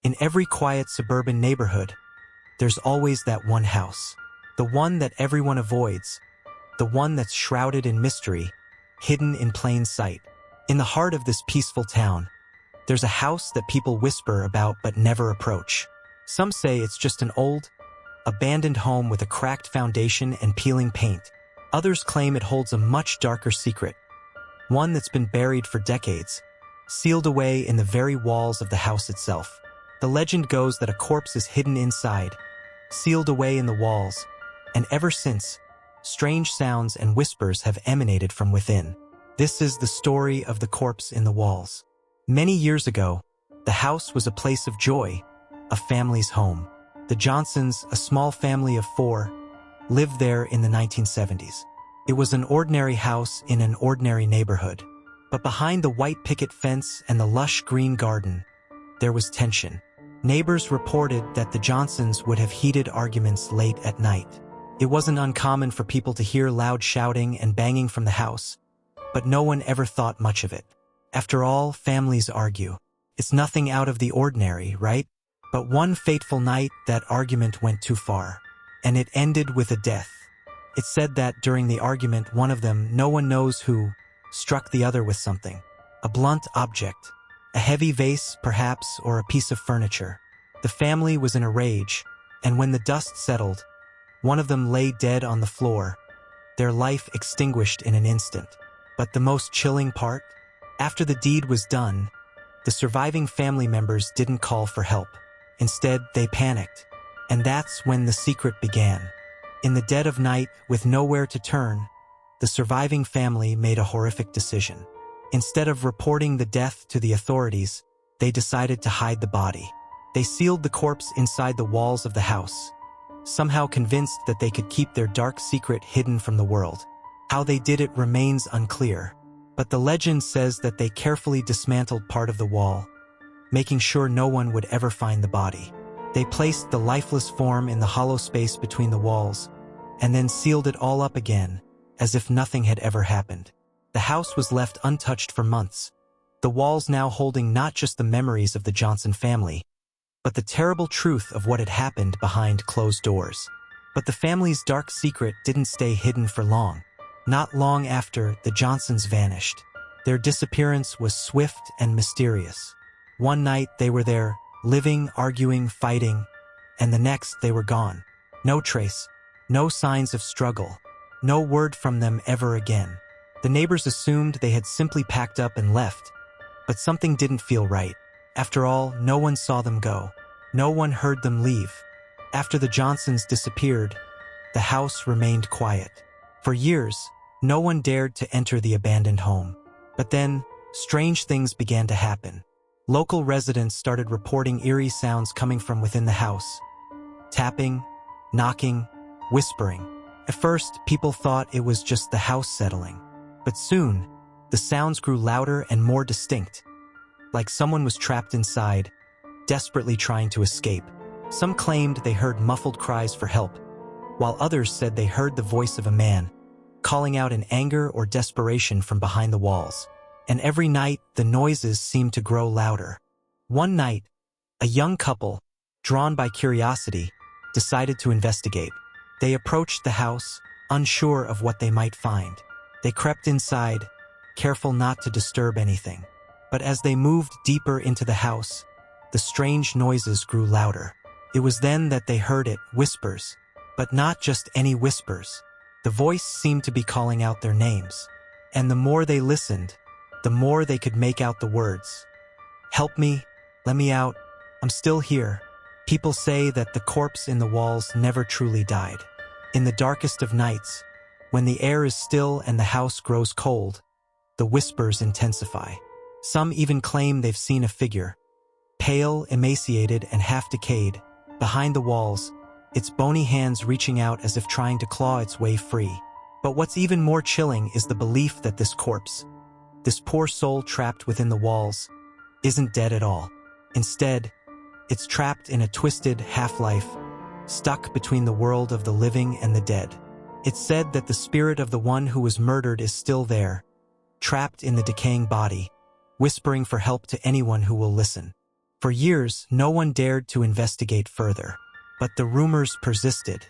In every quiet suburban neighborhood, there's always that one house. The one that everyone avoids. The one that's shrouded in mystery, hidden in plain sight. In the heart of this peaceful town, there's a house that people whisper about but never approach. Some say it's just an old, abandoned home with a cracked foundation and peeling paint. Others claim it holds a much darker secret, one that's been buried for decades, sealed away in the very walls of the house itself. The legend goes that a corpse is hidden inside, sealed away in the walls, and ever since, strange sounds and whispers have emanated from within. This is the story of the corpse in the walls. Many years ago, the house was a place of joy, a family's home. The Johnsons, a small family of 4, lived there in the 1970s. It was an ordinary house in an ordinary neighborhood. But behind the white picket fence and the lush green garden, there was tension. Neighbors reported that the Johnsons would have heated arguments late at night. It wasn't uncommon for people to hear loud shouting and banging from the house, but no one ever thought much of it. After all, families argue. It's nothing out of the ordinary, right? But one fateful night, that argument went too far, and it ended with a death. It's said that during the argument, one of them, no one knows who, struck the other with something. A blunt object. A heavy vase, perhaps, or a piece of furniture. The family was in a rage, and when the dust settled, one of them lay dead on the floor, their life extinguished in an instant. But the most chilling part? After the deed was done, the surviving family members didn't call for help. Instead, they panicked. And that's when the secret began. In the dead of night, with nowhere to turn, the surviving family made a horrific decision. Instead of reporting the death to the authorities, they decided to hide the body. They sealed the corpse inside the walls of the house, somehow convinced that they could keep their dark secret hidden from the world. How they did it remains unclear, but the legend says that they carefully dismantled part of the wall, making sure no one would ever find the body. They placed the lifeless form in the hollow space between the walls, and then sealed it all up again, as if nothing had ever happened. The house was left untouched for months, the walls now holding not just the memories of the Johnson family, but the terrible truth of what had happened behind closed doors. But the family's dark secret didn't stay hidden for long. Not long after, the Johnsons vanished. Their disappearance was swift and mysterious. One night they were there, living, arguing, fighting, and the next they were gone. No trace, no signs of struggle, no word from them ever again. The neighbors assumed they had simply packed up and left, but something didn't feel right. After all, no one saw them go. No one heard them leave. After the Johnsons disappeared, the house remained quiet. For years, no one dared to enter the abandoned home. But then, strange things began to happen. Local residents started reporting eerie sounds coming from within the house. Tapping, knocking, whispering. At first, people thought it was just the house settling. But soon, the sounds grew louder and more distinct, like someone was trapped inside, desperately trying to escape. Some claimed they heard muffled cries for help, while others said they heard the voice of a man, calling out in anger or desperation from behind the walls. And every night, the noises seemed to grow louder. One night, a young couple, drawn by curiosity, decided to investigate. They approached the house, unsure of what they might find. They crept inside, careful not to disturb anything. But as they moved deeper into the house, the strange noises grew louder. It was then that they heard it, whispers. But not just any whispers. The voice seemed to be calling out their names. And the more they listened, the more they could make out the words. Help me, let me out, I'm still here. People say that the corpse in the walls never truly died. In the darkest of nights, when the air is still and the house grows cold, the whispers intensify. Some even claim they've seen a figure, pale, emaciated, and half-decayed, behind the walls, its bony hands reaching out as if trying to claw its way free. But what's even more chilling is the belief that this corpse, this poor soul trapped within the walls, isn't dead at all. Instead, it's trapped in a twisted half-life, stuck between the world of the living and the dead. It's said that the spirit of the one who was murdered is still there, trapped in the decaying body, whispering for help to anyone who will listen. For years, no one dared to investigate further. But the rumors persisted.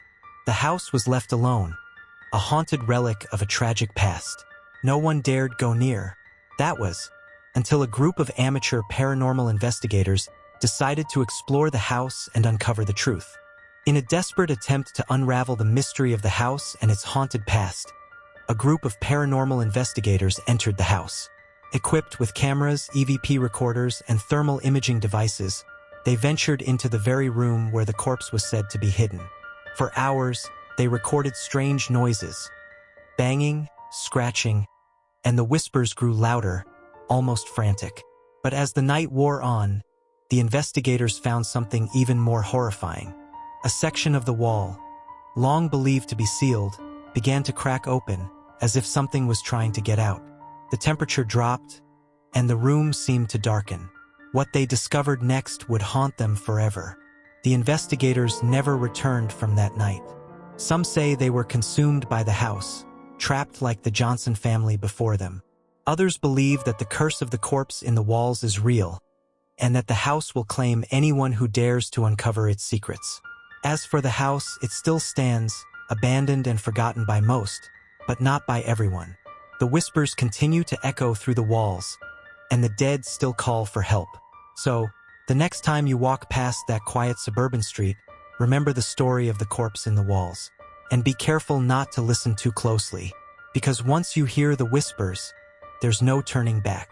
The house was left alone, a haunted relic of a tragic past. No one dared go near. That was until a group of amateur paranormal investigators decided to explore the house and uncover the truth. In a desperate attempt to unravel the mystery of the house and its haunted past, a group of paranormal investigators entered the house. Equipped with cameras, EVP recorders, and thermal imaging devices, they ventured into the very room where the corpse was said to be hidden. For hours, they recorded strange noises, banging, scratching, and the whispers grew louder, almost frantic. But as the night wore on, the investigators found something even more horrifying. A section of the wall, long believed to be sealed, began to crack open, as if something was trying to get out. The temperature dropped, and the room seemed to darken. What they discovered next would haunt them forever. The investigators never returned from that night. Some say they were consumed by the house, trapped like the Johnson family before them. Others believe that the curse of the corpse in the walls is real, and that the house will claim anyone who dares to uncover its secrets. As for the house, it still stands, abandoned and forgotten by most, but not by everyone. The whispers continue to echo through the walls, and the dead still call for help. So, the next time you walk past that quiet suburban street, remember the story of the corpse in the walls. And be careful not to listen too closely, because once you hear the whispers, there's no turning back.